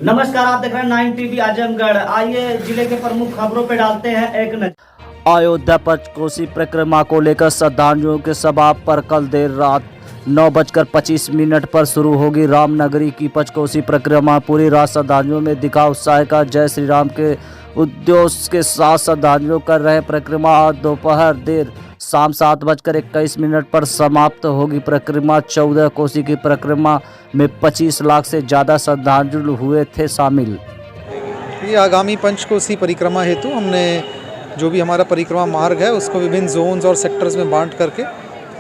नमस्कार, आप देख रहे हैं 9 टीवी आजमगढ़। आइए जिले के प्रमुख खबरों पे डालते हैं एक नजर। अयोध्या पंचकोसी परिक्रमा को लेकर श्रद्धालुओं के सभा पर कल देर रात 9:25 पर शुरू होगी रामनगरी की पंचकोसी परिक्रमा। पूरी रात श्रद्धालुओं में दिखा उत्साह का। जय श्री राम के उद्देश्य के साथ श्रद्धालुओं कर रहे परिक्रमा। आज दोपहर देर शाम 7:21 पर समाप्त होगी परिक्रमा। 14 कोसी की परिक्रमा में 25 लाख से ज़्यादा श्रद्धालु हुए थे शामिल। ये आगामी पंचकोसी परिक्रमा हेतु हमने जो भी हमारा परिक्रमा मार्ग है उसको विभिन्न जोन्स और सेक्टर्स में बांट करके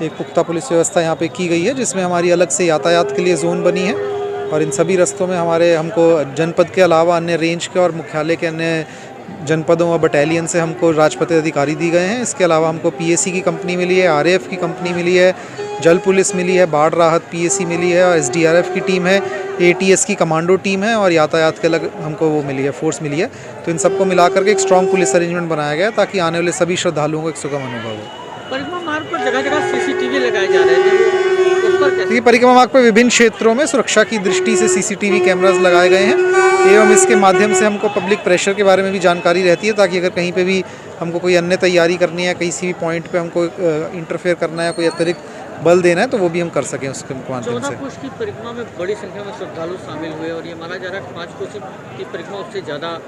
एक पुख्ता पुलिस व्यवस्था यहाँ पे की गई है, जिसमें हमारी अलग से यातायात के लिए जोन बनी है और इन सभी रास्तों में हमको जनपद के अलावा अन्य रेंज के और मुख्यालय के अन्य जनपदों और बटालियन से हमको राजपत्रित अधिकारी दी गए हैं। इसके अलावा हमको पीएसी की कंपनी मिली है, आरएएफ की कंपनी मिली है, जल पुलिस मिली है, बाढ़ राहत पीएसी मिली है और एसडीआरएफ की टीम है, एटीएस की कमांडो टीम है और यातायात के अलग हमको वो मिली है, फोर्स मिली है। तो इन सबको मिलाकर के एक स्ट्रॉन्ग पुलिस अरेंजमेंट बनाया गया है ताकि आने वाले सभी श्रद्धालुओं को एक सुगम अनुभव हो। परिक्रमा मार्ग पर जगह जगह सीसीटीवी लगाए जा रहे थे, उस पर कैसे? परिक्रमा मार्ग पर विभिन्न क्षेत्रों में सुरक्षा की दृष्टि से सीसीटीवी कैमरास लगाए गए हैं एवं इसके माध्यम से हमको पब्लिक प्रेशर के बारे में भी जानकारी रहती है ताकि अगर कहीं पे भी हमको कोई अन्य तैयारी करनी है, किसी भी पॉइंट पे हमको इंटरफेयर करना है, कोई अतिरिक्त बल देना है तो वो भी हम कर सकें उसके माध्यम से। 14 कोस की परिक्रमा में बड़ी संख्या में श्रद्धालु शामिल हुए और ये माना जा रहा है 5 कोस की परिक्रमा उससे ज़्यादा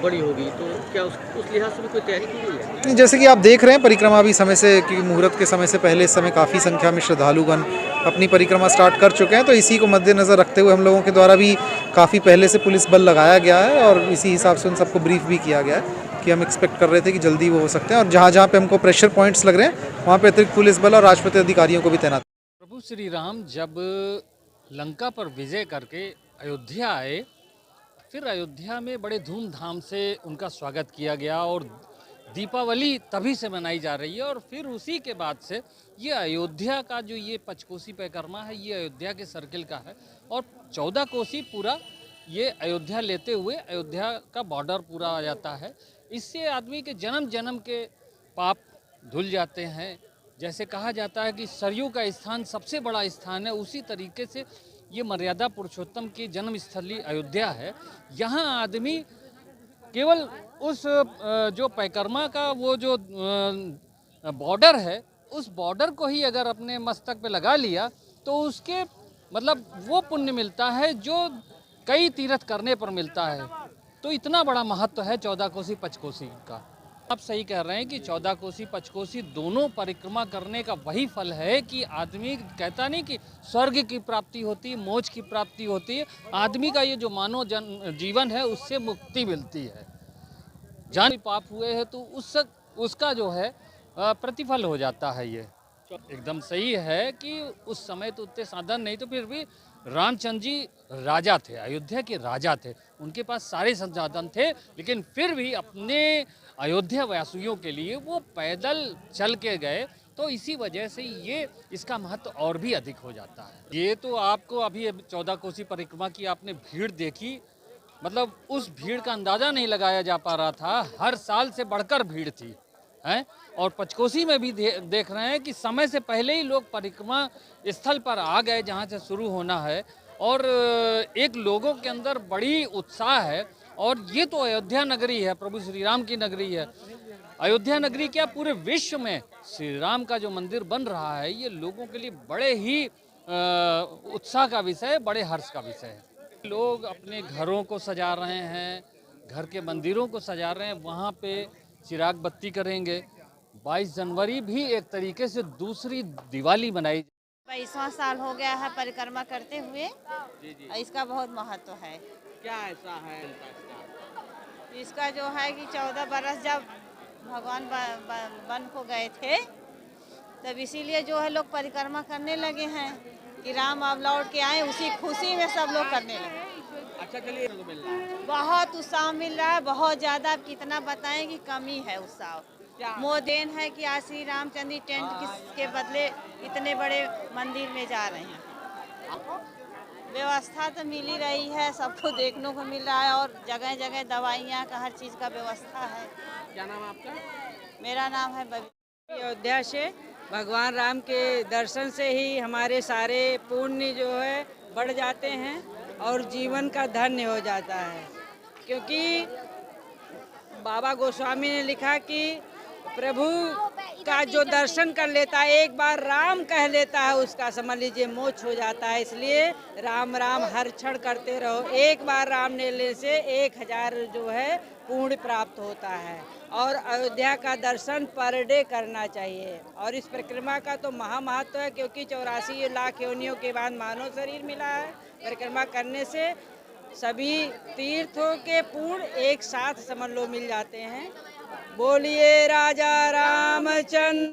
बड़ी होगी, तो क्या उस लिहाज से भी कोई तैयारी की गई है? जैसे कि आप देख रहे हैं परिक्रमा भी समय से, क्योंकि मुहूर्त के समय से पहले इस समय काफ़ी संख्या में श्रद्धालुगण अपनी परिक्रमा स्टार्ट कर चुके हैं, तो इसी को मद्देनज़र रखते हुए हम लोगों के द्वारा भी काफ़ी पहले से पुलिस बल लगाया गया है और इसी हिसाब से उन सबको ब्रीफ भी किया गया है कि हम एक्सपेक्ट कर रहे थे कि जल्दी वो हो सकते हैं और जहाँ जहाँ पे हमको प्रेशर पॉइंट्स लग रहे हैं वहाँ पे अतिरिक्त पुलिस बल और राजपत्रित अधिकारियों को भी तैनात। प्रभु श्री राम जब लंका पर विजय करके अयोध्या आए, फिर अयोध्या में बड़े धूमधाम से उनका स्वागत किया गया और दीपावली तभी से मनाई जा रही है। और फिर उसी के बाद से ये अयोध्या का जो ये पंचकोसी परिक्रमा है, ये अयोध्या के सर्किल का है और 14 कोसी पूरा ये अयोध्या लेते हुए अयोध्या का बॉर्डर पूरा आ जाता है। इससे आदमी के जन्म जन्म के पाप धुल जाते हैं। जैसे कहा जाता है कि सरयू का स्थान सबसे बड़ा स्थान है, उसी तरीके से ये मर्यादा पुरुषोत्तम की जन्मस्थली अयोध्या है। यहाँ आदमी केवल उस जो परिक्रमा का वो जो बॉर्डर है, उस बॉर्डर को ही अगर अपने मस्तक पे लगा लिया तो उसके मतलब वो पुण्य मिलता है जो कई तीर्थ करने पर मिलता है। तो इतना बड़ा महत्व है 14 कोसी पंचकोसी का। आप सही कह रहे हैं कि 14 कोसी पंचकोसी दोनों परिक्रमा करने का वही फल है कि आदमी कहता नहीं कि स्वर्ग की प्राप्ति होती है, मोक्ष की प्राप्ति होती है। आदमी का ये जो मानव जीवन है उससे मुक्ति मिलती है। जान पाप हुए हैं तो उसका जो है प्रतिफल हो जाता है। ये एकदम सही है कि उस समय तो उतने साधन नहीं, तो फिर भी रामचंद्र जी राजा थे, अयोध्या के राजा थे, उनके पास सारे संसाधन थे, लेकिन फिर भी अपने अयोध्या वासियों के लिए वो पैदल चल के गए। तो इसी वजह से ये इसका महत्व और भी अधिक हो जाता है। ये तो आपको अभी 14 कोसी परिक्रमा की आपने भीड़ देखी, मतलब उस भीड़ का अंदाज़ा नहीं लगाया जा पा रहा था। हर साल से बढ़कर भीड़ थी हैं। और पंचकोसी में भी देख रहे हैं कि समय से पहले ही लोग परिक्रमा स्थल पर आ गए जहां से शुरू होना है और एक लोगों के अंदर बड़ी उत्साह है। और ये तो अयोध्या नगरी है, प्रभु श्री राम की नगरी है। अयोध्या नगरी क्या, पूरे विश्व में श्री राम का जो मंदिर बन रहा है ये लोगों के लिए बड़े ही उत्साह का विषय है, बड़े हर्ष का विषय है। लोग अपने घरों को सजा रहे हैं, घर के मंदिरों को सजा रहे हैं, वहाँ पे चिराग बत्ती करेंगे। 22 जनवरी भी एक तरीके से दूसरी दिवाली मनाई। 22वां साल हो गया है परिक्रमा करते हुए। इसका बहुत महत्व है। क्या ऐसा है इसका जो है कि 14 बरस जब भगवान वन को गए थे तब इसीलिए जो है लोग परिक्रमा करने लगे हैं कि राम अब लौट के आए, उसी खुशी में सब लोग करने लगे। अच्छा, चलिए मिल रहा है, बहुत उत्साह मिल रहा है, बहुत ज़्यादा। कितना बताएं कि कमी है उत्साह। मोदेन है कि आज श्री रामचंद्र टेंट के बदले इतने बड़े मंदिर में जा रहे हैं। व्यवस्था तो मिल ही रही है, सबको देखने को मिल रहा है और जगह जगह दवाइयाँ का हर चीज़ का व्यवस्था है। क्या नाम है आपका? मेरा नाम है बबी। अयोध्या से भगवान राम के दर्शन से ही हमारे सारे पुण्य जो है बढ़ जाते हैं और जीवन का धन्य हो जाता है। क्योंकि बाबा गोस्वामी ने लिखा कि प्रभु का जो दर्शन कर लेता है, एक बार राम कह लेता है, उसका समझ लीजिए मोक्ष हो जाता है। इसलिए राम राम हर क्षण करते रहो। एक बार राम ने लेने से 1000 जो है पुण्य प्राप्त होता है। और अयोध्या का दर्शन पर डे करना चाहिए। और इस परिक्रमा का तो महामहत्व है, क्योंकि 84 लाख योनियों के बाद मानव शरीर मिला है। परिक्रमा करने से सभी तीर्थों के पुण्य एक साथ समझ लो मिल जाते हैं। बोलिए राजा रामचंद्र।